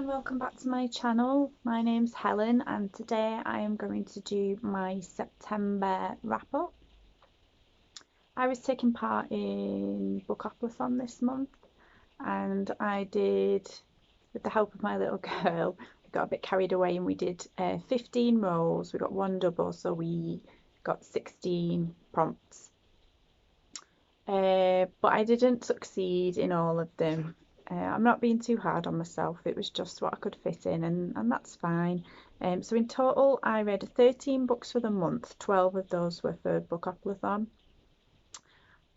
everyone, welcome back to my channel. My name's Helen and today I am going to do my September wrap up. I was taking part in Bookoplathon this month and I did, with the help of my little girl, we got a bit carried away and we did 15 rows. We got one double, so we got 16 prompts. But I didn't succeed in all of them. I'm not being too hard on myself, it was just what I could fit in and that's fine. So in total I read 13 books for the month, 12 of those were for Bookoplathon.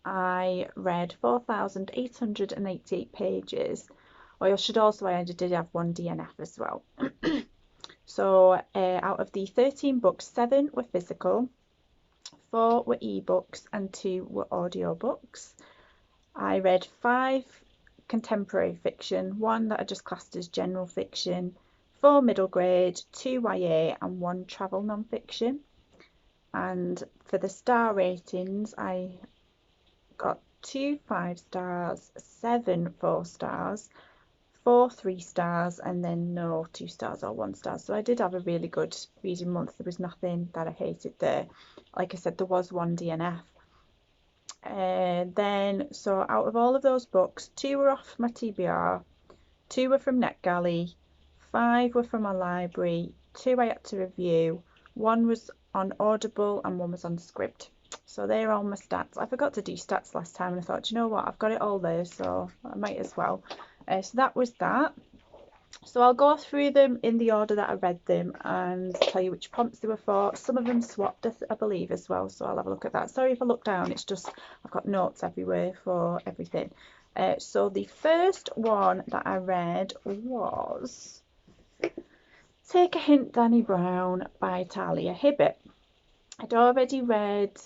I read 4,888 pages. I should also add I did have one DNF as well. So out of the 13 books, 7 were physical, 4 were ebooks and 2 were audiobooks. I read 5 contemporary fiction, 1 that I just classed as general fiction, 4 middle grade, 2 YA and 1 travel non-fiction. And for the star ratings I got 2 5 stars, 7 4 stars, 4 3 stars and then no 2 stars or 1 star. So I did have a really good reading month. There was nothing that I hated there. Like I said, there was 1 DNF. So out of all of those books, 2 were off my TBR, 2 were from NetGalley, 5 were from my library, 2 I had to review, 1 was on Audible and 1 was on Scribd. So they're all my stats. I forgot to do stats last time and I thought, you know what, I've got it all there, so I might as well. So that was that. So I'll go through them in the order that I read them and tell you which prompts they were for. Some of them swapped, I believe, as well, so I'll have a look at that. Sorry if I look down, it's just I've got notes everywhere for everything. So the first one that I read was Take a Hint, Danny Brown by Talia Hibbert. I'd already read,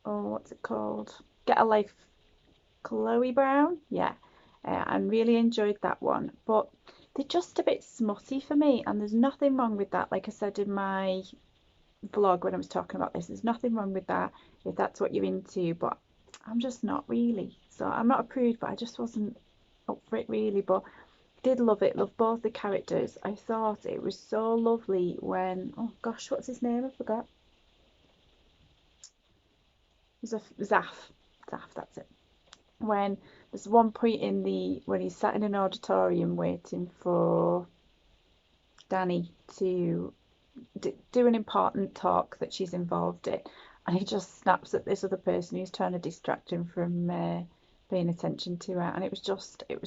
what's it called? Get a Life, Chloe Brown, yeah. And really enjoyed that one, but they're just a bit smutty for me and there's nothing wrong with that. Like I said in my vlog when I was talking about this, there's nothing wrong with that if that's what you're into, but I'm just not really. So I'm not a prude, but I just wasn't up for it really. But did love it, love both the characters. I thought it was so lovely when, oh gosh, what's his name, I forgot. Zaf, that's it. When there's one point when he's sat in an auditorium waiting for Danny to do an important talk that she's involved in, and he just snaps at this other person who's trying to distract him from paying attention to her, and it was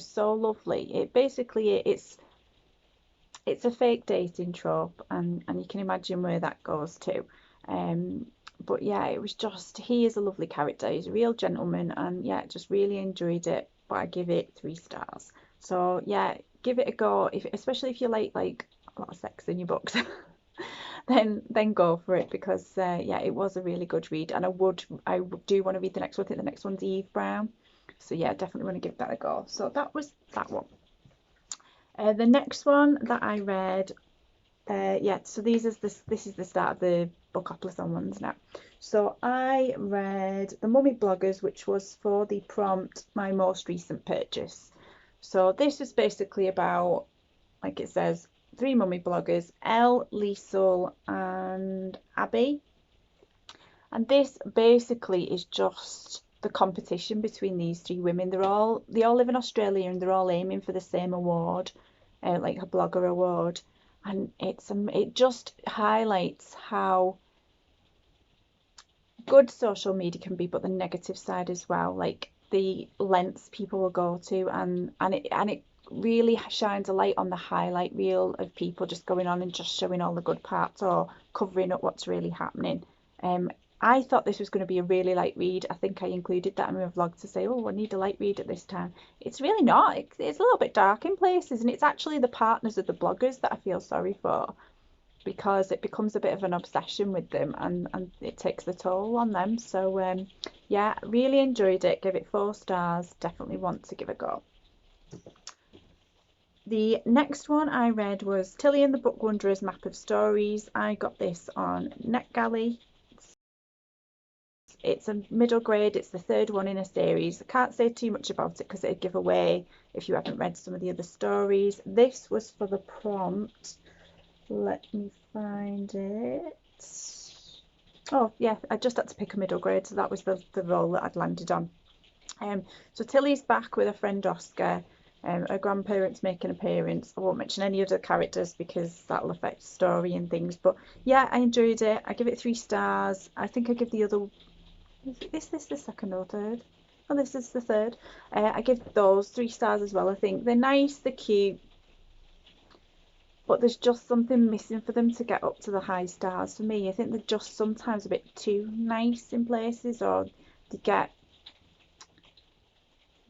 so lovely. It's a fake dating trope, and you can imagine where that goes to. But yeah, it was just, he is a lovely character, he's a real gentleman, and yeah, just really enjoyed it. But I give it 3 stars. So yeah, give it a go, especially if you like a lot of sex in your books. then go for it, because yeah, it was a really good read, and I do want to read the next one. I think the next one's Eve Brown, so yeah, definitely want to give that a go. So that was that one. The next one that I read, yeah, so this is the start of the Bookoplathon ones now. So I read The Mummy Bloggers, which was for the prompt my most recent purchase. So this is basically about, like it says, 3 mummy bloggers, Elle, Liesl and Abby. And this basically is just the competition between these 3 women. They all live in Australia and they're all aiming for the same award, like a blogger award. And it just highlights how good social media can be, but the negative side as well, like the lengths people will go to, and it really shines a light on the highlight reel of people just going on and just showing all the good parts or covering up what's really happening. I thought this was going to be a really light read. I think I included that in my vlog to say, oh, I need a light read at this time. It's really not. It's a little bit dark in places, and it's actually the partners of the bloggers that I feel sorry for, because it becomes a bit of an obsession with them, and it takes the toll on them. So yeah, really enjoyed it. Give it 4 stars. Definitely want to give it a go. The next one I read was Tilly and the Book Wanderer's Map of Stories. I got this on NetGalley. it's a middle grade. It's the third one in a series. I can't say too much about it because it'd give away if you haven't read some of the other stories. This was for the prompt. Let me find it. Oh yeah, I just had to pick a middle grade, so that was the role that I'd landed on. So Tilly's back with her friend Oscar. Her grandparents make an appearance. I won't mention any other characters because that'll affect the story and things. But yeah, I enjoyed it. I give it 3 stars. I think I give the other. Is this the second or third? Oh, this is the third. I give those 3 stars as well. I think they're nice, they're cute, but there's just something missing for them to get up to the high stars for me. I think they're just sometimes a bit too nice in places, or they get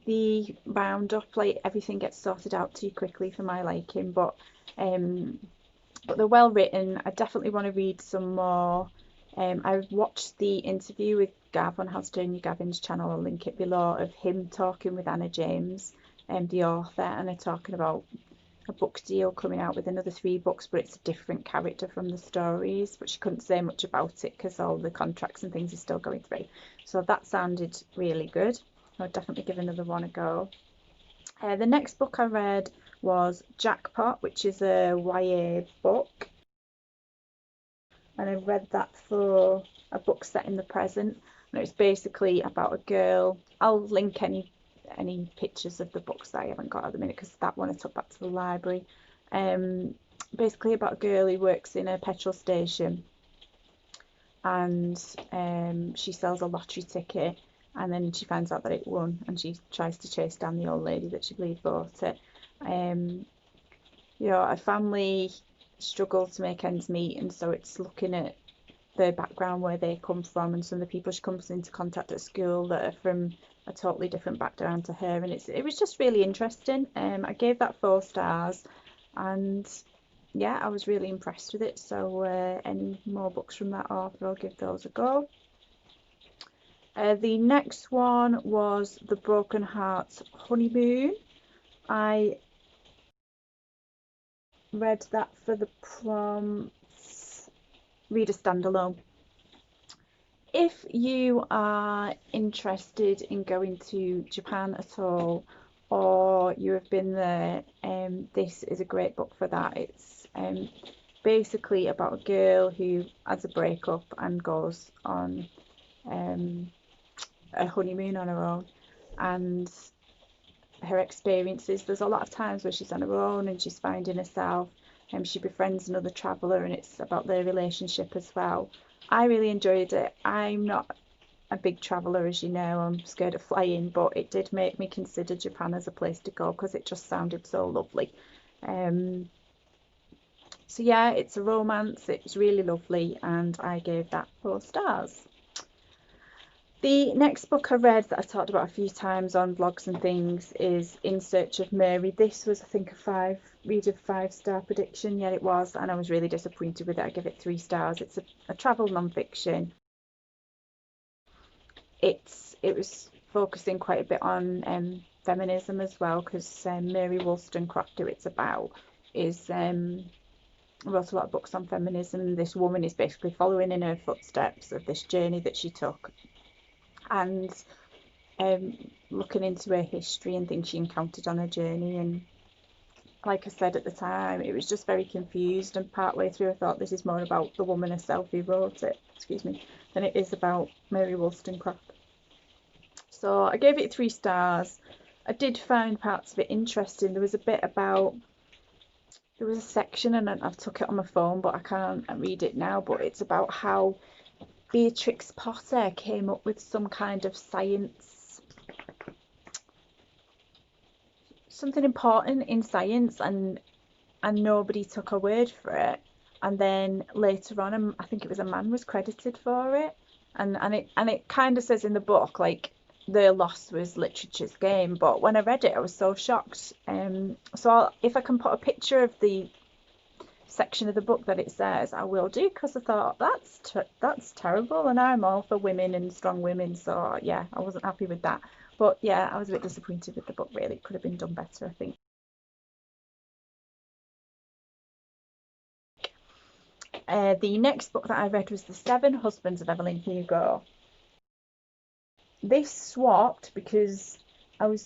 the round up, like everything gets sorted out too quickly for my liking. But they're well written. I definitely want to read some more. I watched the interview with Gav on How to Turn Your Gavin's channel. I'll link it below, of him talking with Anna James, the author, and they're talking about a book deal coming out with another 3 books, but it's a different character from the stories. But she couldn't say much about it because all the contracts and things are still going through. So that sounded really good. I'll definitely give another one a go. The next book I read was Jackpot, which is a YA book, and I read that for a book set in the present, and it was basically about a girl. I'll link any pictures of the books that I haven't got at the minute because that one I took back to the library. Basically about a girl who works in a petrol station, and she sells a lottery ticket, and then she finds out that it won, and she tries to chase down the old lady that she believed bought it. A family struggle to make ends meet, and so it's looking at their background, where they come from, and some of the people she comes into contact at school that are from a totally different background to her, and it was just really interesting. I gave that 4 stars, and yeah, I was really impressed with it. So any more books from that author, I'll give those a go. The next one was The Broken Heart's Honeymoon. I read that for the Prom Reader standalone. If you are interested in going to Japan at all, or you have been there, this is a great book for that. It's basically about a girl who has a breakup and goes on a honeymoon on her own, and her experiences. There's a lot of times where she's on her own and she's finding herself, and she befriends another traveller, and it's about their relationship as well. I really enjoyed it. I'm not a big traveller, as you know. I'm scared of flying, but it did make me consider Japan as a place to go because it just sounded so lovely. So yeah, it's a romance. It's really lovely, and I gave that 4 stars. The next book I read that I've talked about a few times on vlogs and things is In Search of Mary. This was, I think, a reader 5-star prediction. Yeah, it was, and I was really disappointed with it. I give it 3 stars. It's a travel non-fiction. It was focusing quite a bit on feminism as well, because Mary Wollstonecraft, who it's about, wrote a lot of books on feminism. This woman is basically following in her footsteps of this journey that she took, and looking into her history and things she encountered on her journey. And like I said at the time, it was just very confused, and partway through I thought this is more about the woman herself who wrote it, than it is about Mary Wollstonecraft. So I gave it 3 stars. I did find parts of it interesting. There was a section, and I've took it on my phone, but I can't read it now, but it's about how Beatrix Potter came up with some kind of science, something important in science, and nobody took her word for it. And then later on, I think it was a man was credited for it, and it kind of says in the book, like, the loss was literature's game. But when I read it, I was so shocked. So if I can put a picture of the section of the book that it says, I will do, because I thought that's terrible, and I'm all for women and strong women. So yeah, I wasn't happy with that. But yeah, I was a bit disappointed with the book, really. It could have been done better, I think. The next book that I read was The Seven Husbands of Evelyn Hugo. This swapped because I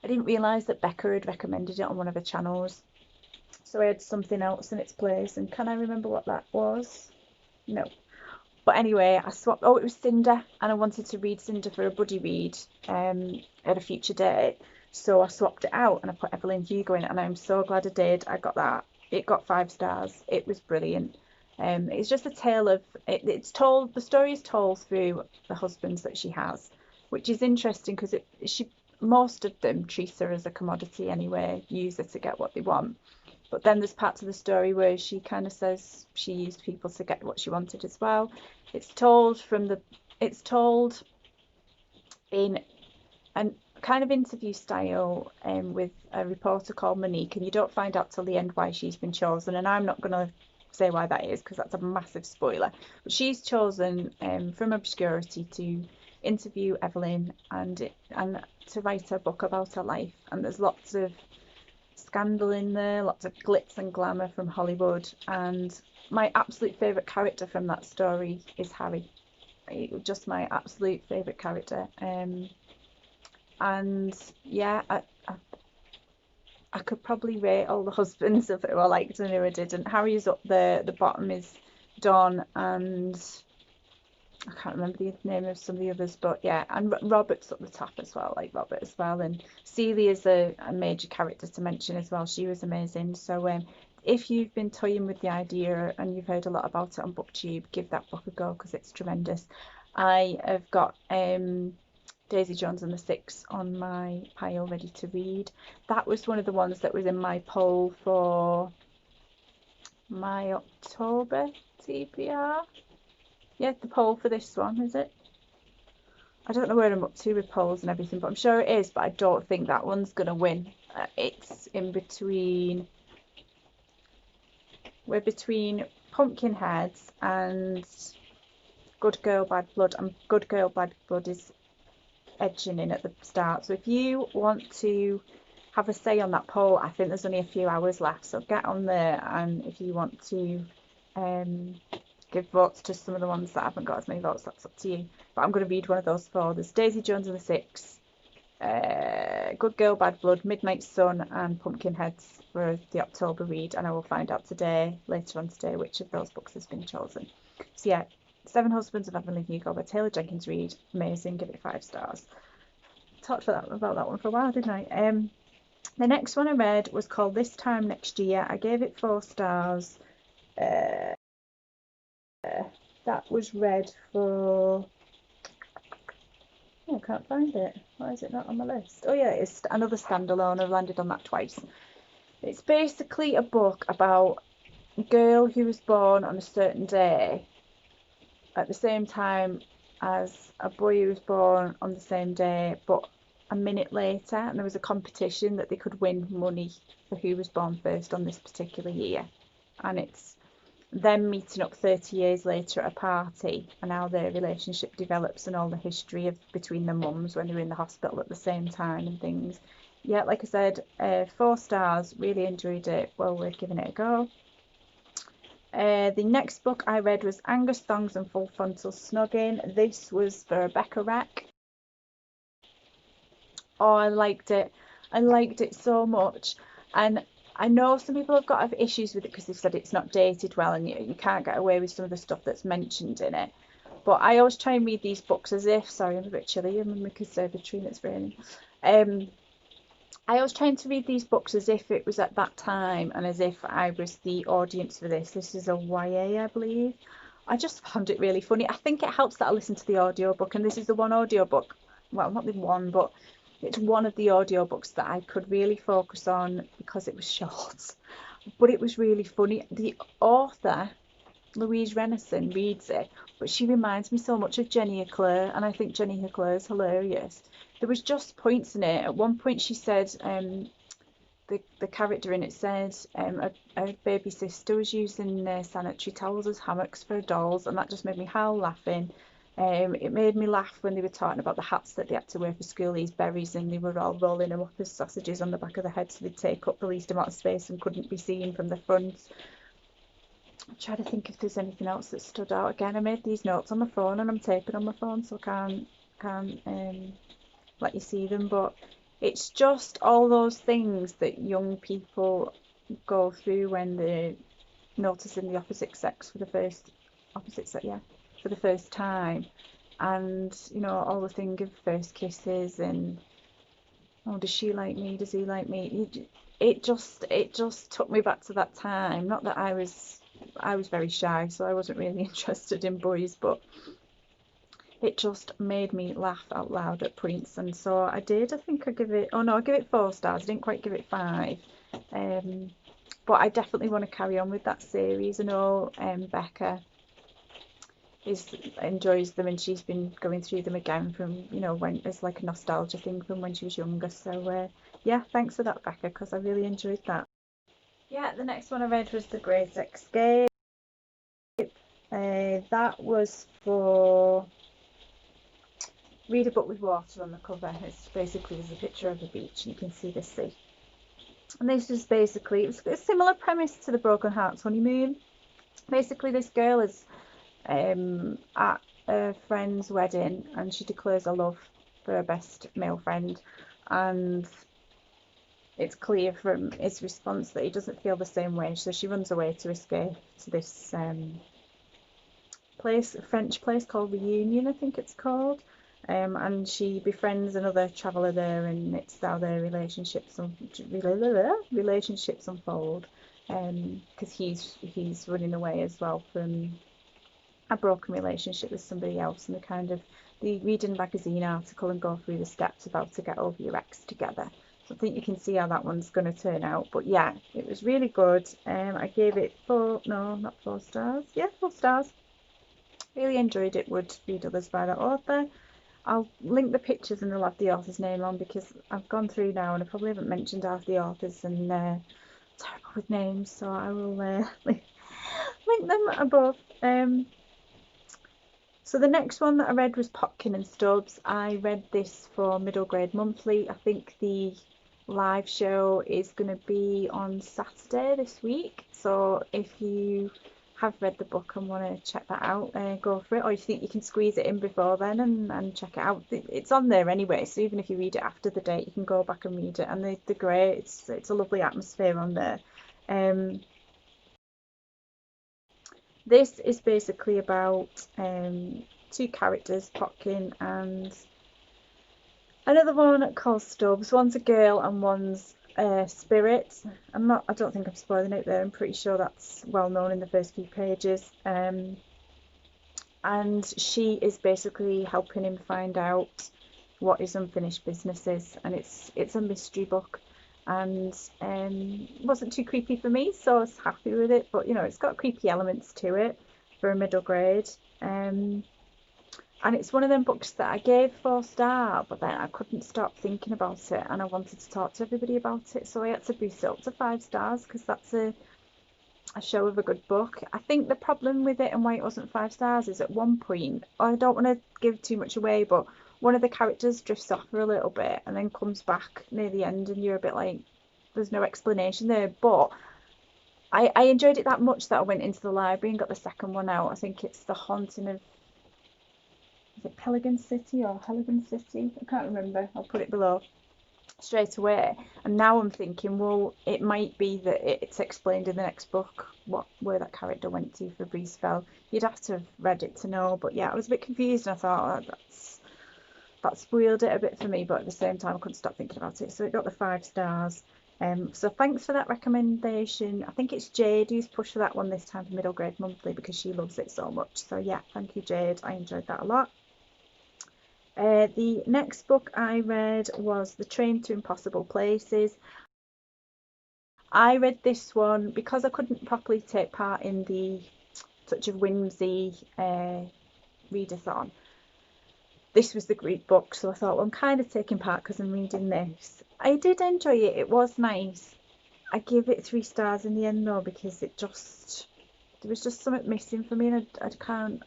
didn't realise that Becca had recommended it on one of her channels. So I had something else in its place, and can I remember what that was? No. But anyway, I swapped. Oh, it was Cinder, and I wanted to read Cinder for a buddy read at a future date. So I swapped it out and I put Evelyn Hugo in it, and I'm so glad I did. I got that. It got 5 stars. It was brilliant. It's just a tale of it's told. The story is told through the husbands that she has, which is interesting because she most of them treat her as a commodity anyway, use her to get what they want. But then there's parts of the story where she kind of says she used people to get what she wanted as well. It's told in a kind of interview style with a reporter called Monique, and you don't find out till the end why she's been chosen. And I'm not going to say why that is because that's a massive spoiler. But she's chosen from obscurity to interview Evelyn and to write a book about her life. And there's lots of scandal in there, lots of glitz and glamour from Hollywood, and my absolute favourite character from that story is Harry. Just my absolute favourite character. And yeah, I could probably rate all the husbands of who I liked and who I didn't. Harry's up there, the bottom is Don, and I can't remember the name of some of the others, but yeah, and Robert's up the top as well, like Robert as well, and Celia's a major character to mention as well. She was amazing. So if you've been toying with the idea and you've heard a lot about it on BookTube, give that book a go because it's tremendous. I have got Daisy Jones and the Six on my pile ready to read. That was one of the ones that was in my poll for my October TBR. Yeah, the poll for this one, is it? I don't know where I'm up to with polls and everything, but I'm sure it is, but I don't think that one's going to win. It's in between, we're between Pumpkinheads and Good Girl, Bad Blood, and Good Girl, Bad Blood is edging in at the start. So if you want to have a say on that poll, I think there's only a few hours left, so get on there, and if you want to give votes to some of the ones that haven't got as many votes, that's up to you. But I'm going to read one of those four. There's Daisy Jones and the Six, Good Girl, Bad Blood, Midnight Sun, and Pumpkinheads for the October read, and I will find out later on today, which of those books has been chosen. So yeah, Seven Husbands of Evelyn Hugo by Taylor Jenkins Reid. Amazing, give it 5 stars. Talked about that one for a while, didn't I? The next one I read was called This Time Next Year. I gave it 4 stars. That was read for... Oh, I can't find it. Why is it not on my list? Oh yeah, it's another standalone. I've landed on that twice. It's basically a book about a girl who was born on a certain day at the same time as a boy who was born on the same day, but a minute later, and there was a competition that they could win money for who was born first on this particular year. And it's them meeting up 30 years later at a party and how their relationship develops and all the history of between the mums when they're in the hospital at the same time and things. Yeah, like I said, 4 stars, really enjoyed it, well worth giving it a go. The next book I read was Angus Thongs and Full Frontal Snogging. This was for Rebecca Rack. Oh, I liked it. I liked it so much. And I know some people have got issues with it because they've said it's not dated well and you can't get away with some of the stuff that's mentioned in it. But I always try and read these books as if, sorry, I'm a bit chilly, I'm in my conservatory and it's raining. I was trying to read these books as if it was at that time and as if I was the audience for this. This is a YA, I believe. I just found it really funny. I think it helps that I listened to the audiobook, and this is the one audiobook, well, not the one, but it's one of the audiobooks that I could really focus on because it was short. But it was really funny. The author, Louise Renison, reads it, but she reminds me so much of Jenny Eclair, and I think Jenny Eclair is hilarious. There was just points in it. At one point she said, the character in it said a baby sister was using sanitary towels as hammocks for dolls, and that just made me howl laughing. It made me laugh when they were talking about the hats that they had to wear for school, these berries, and they were all rolling them up as sausages on the back of the head so they'd take up the least amount of space and couldn't be seen from the front. I'm trying to think if there's anything else that stood out. Again, I made these notes on my phone and I'm taping on my phone, so I can't let you see them, but it's just all those things that young people go through when they're noticing the opposite sex for the first time, and you know, all the thing of first kisses and, oh, does she like me, does he like me? It just took me back to that time. Not that I was very shy, so I wasn't really interested in boys, but it just made me laugh out loud at points. And so I think I give it, oh no, I give it 4 stars. I didn't quite give it 5. But I definitely want to carry on with that series. I know Becca enjoys them, and she's been going through them again from, you know, when it's like a nostalgia thing from when she was younger. So yeah, thanks for that, Becca, because I really enjoyed that. Yeah, the next one I read was The Great Escape. That was for Read a Book with Water on the cover. It's basically, there's a picture of the beach and you can see the sea. And this is basically, it's a similar premise to the Broken Hearts Honeymoon. Basically, this girl is at a friend's wedding and she declares her love for her best male friend, and it's clear from his response that he doesn't feel the same way, so she runs away to escape to this place, a French place called Reunion, I think it's called. And she befriends another traveller there, and it's how their relationships unfold. Because he's running away as well from a broken relationship with somebody else, and they read a magazine article and go through the steps about to get over your ex together. So I think you can see how that one's going to turn out. But yeah, it was really good. I gave it 4 stars. Yeah, 4 stars. Really enjoyed it. Would read others by that author. I'll link the pictures and I'll have the author's name on, because I've gone through now and I probably haven't mentioned half the authors, and terrible with names, so I will link them above. So the next one that I read was Potkin and Stubbs. I read this for Middle Grade Monthly. I think the live show is going to be on Saturday this week, so if you have read the book and want to check that out, go for it. Or if you think you can squeeze it in before then and check it out, it's on there anyway, so even if you read it after the date, you can go back and read it, and they're great. It's a lovely atmosphere on there. This is basically about 2 characters, Potkin and another one called Stubbs. One's a girl and one's Spirit. I don't think I'm spoiling it there. I'm pretty sure that's well known in the first few pages. And she is basically helping him find out what his unfinished business is, and it's a mystery book, and wasn't too creepy for me, so I was happy with it. But you know, it's got creepy elements to it for a middle grade. And it's one of them books that I gave 4 stars, but then I couldn't stop thinking about it, and I wanted to talk to everybody about it, so I had to boost it up to 5 stars, because that's a show of a good book. I think the problem with it and why it wasn't 5 stars is at one point, I don't want to give too much away, but one of the characters drifts off for a little bit and then comes back near the end, and you're a bit like, there's no explanation there. But I enjoyed it that much that I went into the library and got the second one out. I think it's The Haunting of, is it Pelican City or Heligan City? I can't remember. I'll put it below straight away. And now I'm thinking, well, it might be that it's explained in the next book where that character went to for Breezefell. You'd have to have read it to know. But yeah, I was a bit confused, and I thought, oh, that spoiled it a bit for me, but at the same time I couldn't stop thinking about it, so it got the 5 stars. So thanks for that recommendation. I think it's Jade who's pushed for that one this time for Middle Grade Monthly, because she loves it so much. So yeah, thank you, Jade. I enjoyed that a lot. The next book I read was The Train to Impossible Places. I read this one because I couldn't properly take part in the Touch of Whimsy readathon. This was the group book, so I thought, well, I'm kind of taking part because I'm reading this. I did enjoy it. It was nice. I gave it 3 stars in the end though, because there was just something missing for me, and I can't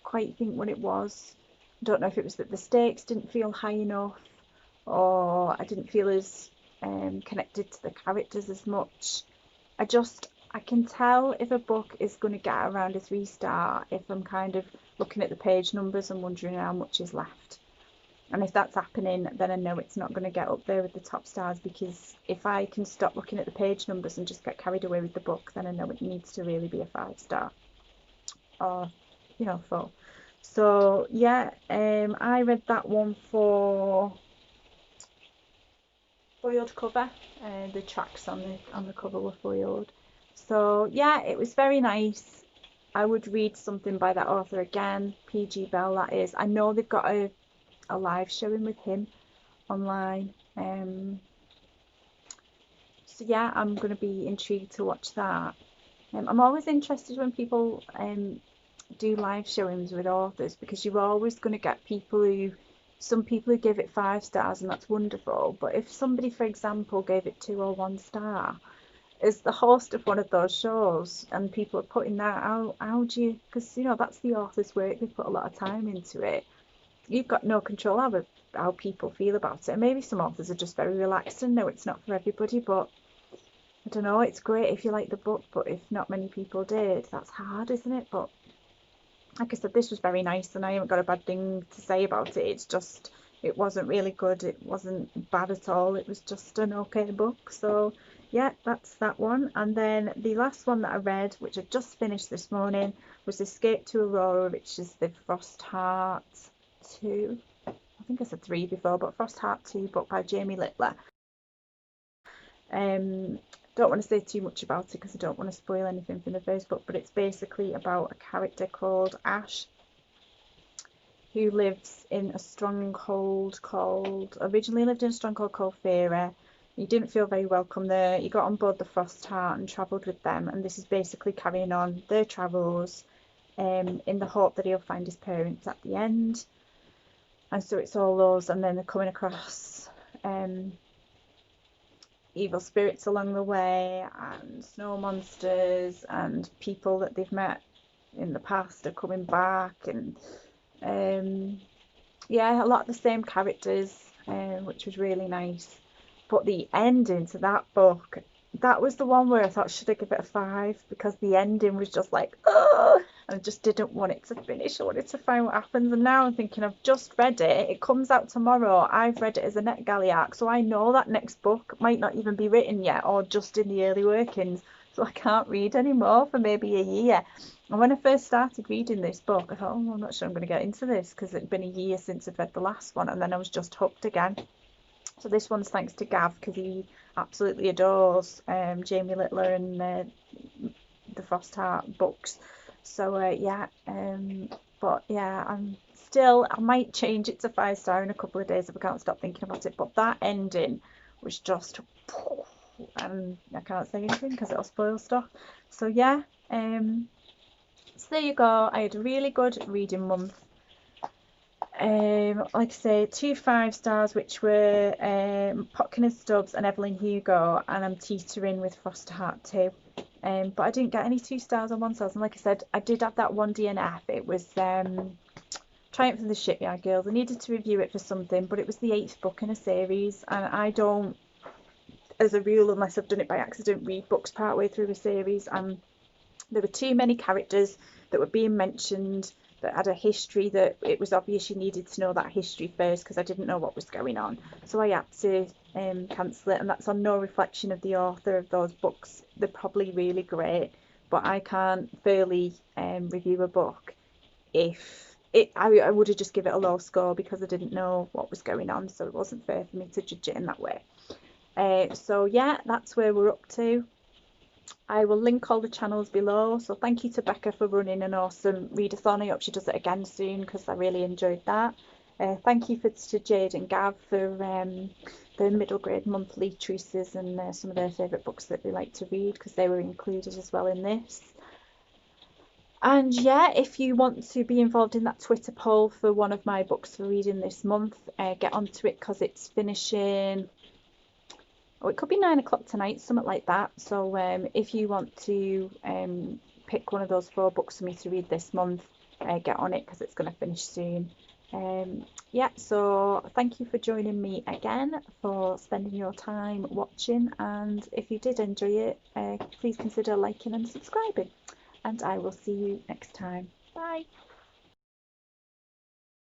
quite think what it was. I don't know if it was that the stakes didn't feel high enough, or I didn't feel as connected to the characters as much. I I can tell if a book is going to get around a 3-star if I'm kind of looking at the page numbers and wondering how much is left. And if that's happening, then I know it's not going to get up there with the top stars, because if I can stop looking at the page numbers and just get carried away with the book, then I know it needs to really be a 5-star or, 4. So yeah, I read that one for foiled cover. The tracks on the cover were foiled. So yeah, it was very nice. I would read something by that author again, P.G. Bell, that is. I know they've got a live showing with him online. So yeah, I'm going to be intrigued to watch that. I'm always interested when people do live showings with authors, because you're always going to get some people who give it 5 stars, and that's wonderful. But if somebody, for example, gave it 2 or 1 star, as the host of one of those shows, and people are putting that out, how do you, because that's the author's work, they put a lot of time into it. You've got no control over how people feel about it. And maybe some authors are just very relaxed and know it's not for everybody, but I don't know, it's great if you like the book, but if not many people did, that's hard, isn't it? But like I said, this was very nice, and I haven't got a bad thing to say about it. It's just, it wasn't really good, it wasn't bad at all, it was just an okay book. So yeah, that's that one. And then the last one that I read, which I just finished this morning, was Escape to Aurora, which is the Frost Heart 2, I think I said 3 before, but Frost Heart 2 book by Jamie Littler. Don't want to say too much about it because I don't want to spoil anything from the first book, but it's basically about a character called Ash, who lives in a stronghold originally lived in a stronghold called Fera. He didn't feel very welcome there. He got on board the Frost Heart and travelled with them, and this is basically carrying on their travels in the hope that he'll find his parents at the end. And so it's all those, and then they're coming across evil spirits along the way, and snow monsters, and people that they've met in the past are coming back, and yeah, a lot of the same characters, which was really nice. But the ending to that book, that was the one where I thought, should I give it a 5? Because the ending was just like, oh, and I just didn't want it to finish. I wanted to find what happens. And now I'm thinking, I've just read it. It comes out tomorrow. I've read it as a NetGalley arc, so I know that next book might not even be written yet, or just in the early workings. So I can't read anymore for maybe a year. And when I first started reading this book, I thought, oh, I'm not sure I'm going to get into this, because it'd been a year since I'd read the last one, and then I was just hooked again. So this one's thanks to Gav, because he absolutely adores Jamie Littler and the Frost Heart books. So yeah, but yeah, I might change it to 5-star in a couple of days if I can't stop thinking about it. But that ending was just, and I can't say anything because it'll spoil stuff. So yeah, so there you go. I had a really good reading month. Like I say, 2 5-stars, which were Potkin and Stubbs and Evelyn Hugo, and I'm teetering with Frost Heart 2. But I didn't get any 2 stars or 1 stars, and like I said, I did have that one DNF. It was Triumph of the Shipyard Girls. I needed to review it for something, but it was the 8th book in a series, and I don't, as a rule, unless I've done it by accident, read books partway through a series. And there were too many characters that were being mentioned that had a history that it was obvious you needed to know that history first, because I didn't know what was going on. So I had to cancel it, and that's on no reflection of the author of those books. They're probably really great, but I can't fairly review a book if I would have just give it a low score because I didn't know what was going on, so it wasn't fair for me to judge it in that way. So yeah, that's where we're up to. I will link all the channels below. So thank you to Becca for running an awesome readathon. I hope she does it again soon, because I really enjoyed that. Thank you to Jade and Gav for the middle grade monthly choices and some of their favourite books that they like to read, because they were included as well in this. And yeah, if you want to be involved in that Twitter poll for one of my books for reading this month, get onto it, because it's finishing. Oh, it could be 9 o'clock tonight, something like that. So if you want to pick one of those 4 books for me to read this month, get on it, because it's going to finish soon. Yeah, so thank you for joining me again, for spending your time watching, and if you did enjoy it, please consider liking and subscribing, and I will see you next time. Bye.